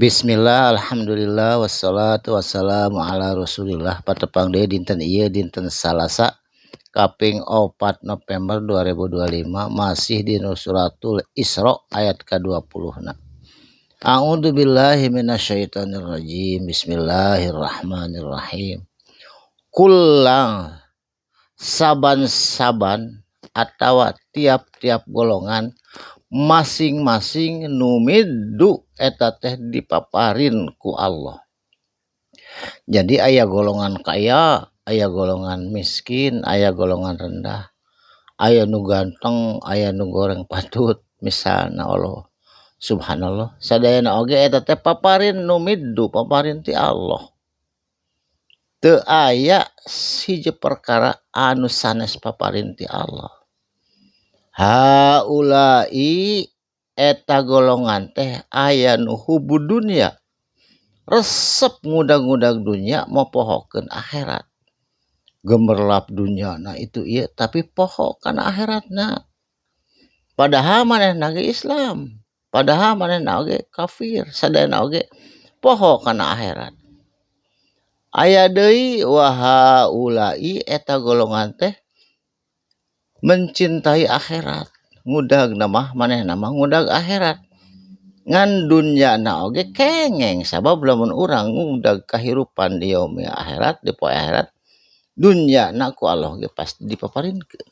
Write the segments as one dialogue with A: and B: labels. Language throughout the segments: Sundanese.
A: Bismillah, alhamdulillah, wassalatu wassalamu ala rasulillah. Patepang deui dinten ieu dinten Salasa kaping 4 November 2025 masih di suratul Isra ayat ke-20. A'udzu billahi minasyaitonir rajim. Bismillahirrahmanirrahim. Kullang saban-saban atawa tiap-tiap golongan masing-masing numiddu eta teh dipaparin ku Allah. Jadi aya golongan kaya, aya golongan miskin, aya golongan rendah, aya nu ganteng, aya nu goreng patut, misalna Allah. Subhanallah, sadayana oge eta teh paparin numiddu, paparin ti Allah. Teu aya hiji perkara anu sanes paparin ti Allah. Haulai eta golongan teh aya nu hubud dunya, resep ngudag-ngudag dunya mopohokeun akhirat. Gemerlap dunya na itu ieu tapi poho kana akhiratna. Padahal manehna ge Islam, padahal manehna oge kafir, sadayana oge poho kana akhirat. Aya deui wa haulai eta golongan teh mencintai akhirat, ngudagna mah manehna mah ngudag akhirat. Ngan dunyana oge kengeng sabab lamun urang ngudag kahirupan di yaumil akhirat, di poe akhirat, dunyana ku Allah ge pasti dipaparinkeun.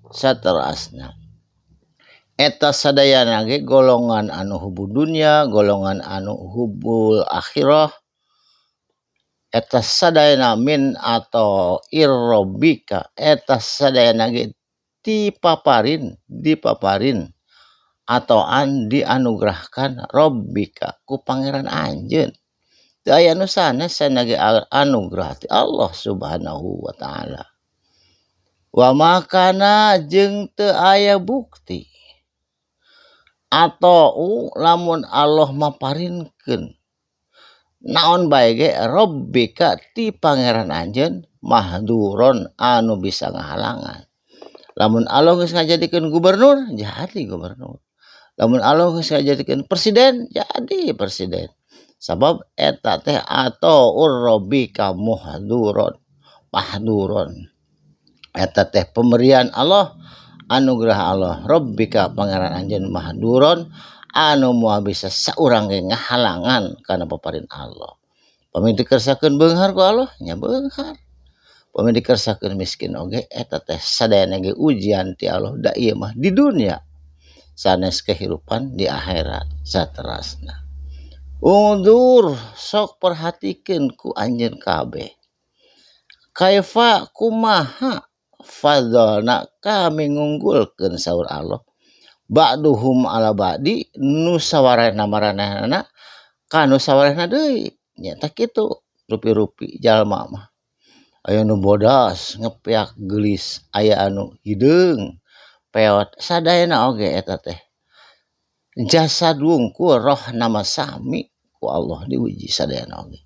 A: Saterasna eta sadayana ge golongan anu hubul dunya, golongan anu hubul akhirah, eta sadayana min atau irrobika, eta sadayana ge dipaparin atau dianugerahkan robbika ku pangeran anjeun. Teu aya nu sanes sanage anugerah ti Allah Subhanahu wa taala. Wa makana jeung teu aya bukti atau lamun Allah maparinkeun naon bae ge robbika ti pangeran anjeun mahduron anu bisa ngahalangan. Lamun Allah geus ngajadikeun gubernur, jadi gubernur. Lamun Allah geus ngajadikeun presiden, jadi presiden. Sabab eta teh atau rabbika mahduron. Eta teh pemberian Allah, anugerah Allah. Rabbika pangeran anjeun mahduron anu moal bisa saurang ge ngahalangan kana paparin Allah. Pami dikersakeun beunghar ku Allah, nya beunghar. Pami dikersakeun miskin oge eta teh sadayana ge ujian ti Allah da ieu mah di dunia sanes kehidupan di akhirat saterasna. Undur sok perhatikeun ku anjeun kabeh. Kaifa kumaha fadlna kami ngunggulkeun saur Allah. Ba'duhum ala ba'di nu sawarehna maranehna ka nu sawarehna deui. Nya tah kitu rupi-rupi jalma mah. Aya nu bodas ngepeak geulis, aya anu hideung peot, sadayana oge eta teh jasa dungkul roh nama sami ku Allah diuji sadayana oge.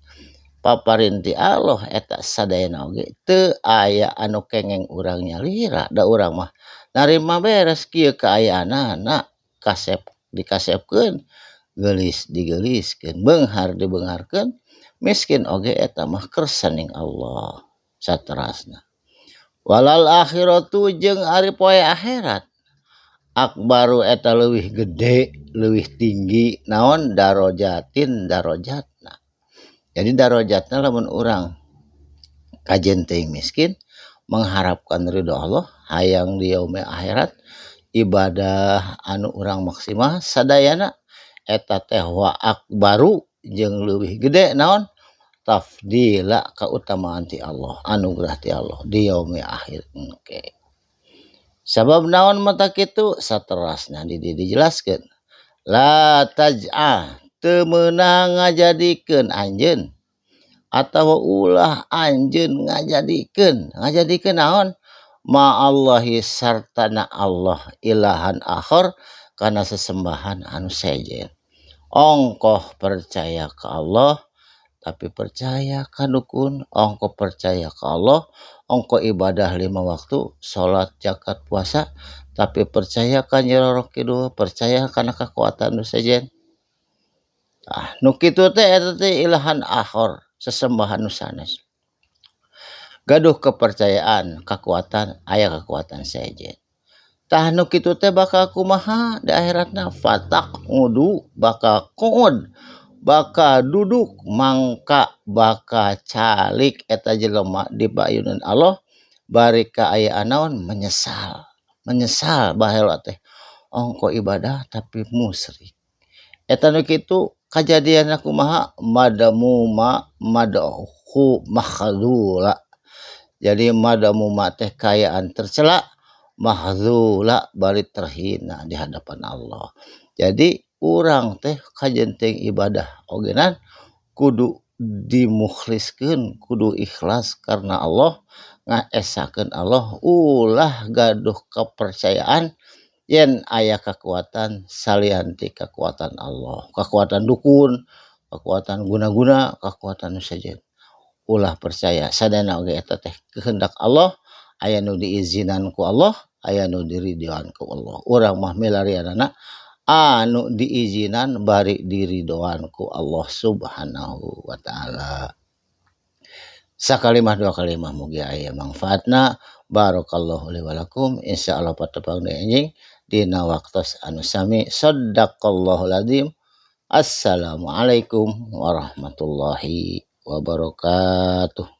A: Paparin ti Allah eta sadayana oge teu aya anu kengeng urang nyalira, da urang mah narima beres kieu kaayaanana, kasep dikasepkeun, geulis digeuliskeun, beunghar dibeungharkeun, miskin oge eta mah kersaning Allah. Saterasna walal akhiratu jeung ari poe akhirat akbaru eta leuwih gede, leuwih tinggi naon darajatna. Jadi darajatna lamun urang kajen teuing miskin mengharapkan ridho Allah hayang di yaumil akhirat, ibadah anu urang maksimal sadayana eta teh wa akbaru jeung leuwih gede naon tafdila keutamaan ti Allah, anugerah ti Allah di yaumil akhir engke. Sabab naon mata kitu saterasna dijelaskeun. La taj'al teu meunang ngajadikeun anjeun atawa ulah anjeun ngajadikeun naon ma Allahi sartana Allah ilahan akhar kana sesembahan anu sejen. Ongkoh percaya ke Allah tapi percaya ka dukun, ongko percaya ke Allah, ongko ibadah 5 waktu, salat, zakat, puasa, tapi percaya ka Nyi Roro Kidul, percaya kana kekuatan nu sejen. Nu kitu teh eta teh ilahan akhor, sesembahan nu sanes. Gaduh kepercayaan, kekuatan, aya kekuatan sejen. Tah nu kitu teh bakal kumaha di akhiratna fataq'udu bakal qu'ud, bakal duduk mangka bakal calik eta jelema di bayuneun Allah bari kaayaan naon menyesal. Menyesal baheula teh ongko ibadah tapi musyrik. Eta nu kitu kajadianna kumaha mad'u makhdula. Jadi madamuma teh kayaan tercela, mahdzula bari terhina di hadapan Allah. Jadi urang teh kajenting ibadah ogenan kudu dimukhliskeun, kudu ikhlas karena Allah, ngaesakeun Allah, ulah gaduh kepercayaan yen aya kekuatan salian ti kekuatan Allah. Kekuatan dukun, kekuatan guna-guna, kekuatan nu sajen. Ulah percaya sadana oge eta teh kehendak Allah, aya nu diizinan ku Allah, aya nu diridhoan ku Allah. Urang mah milarianana anu diizinan bari diridhoan ku Allah Subhanahu wa taala. Sakalimah dua kalimah mugi aya manfaatna. Barakallahu li wa lakum. Insyaallah patepang deui anjing dina waktos anu sami. Shadaqallahul adzim. Assalamualaikum warahmatullahi wabarakatuh.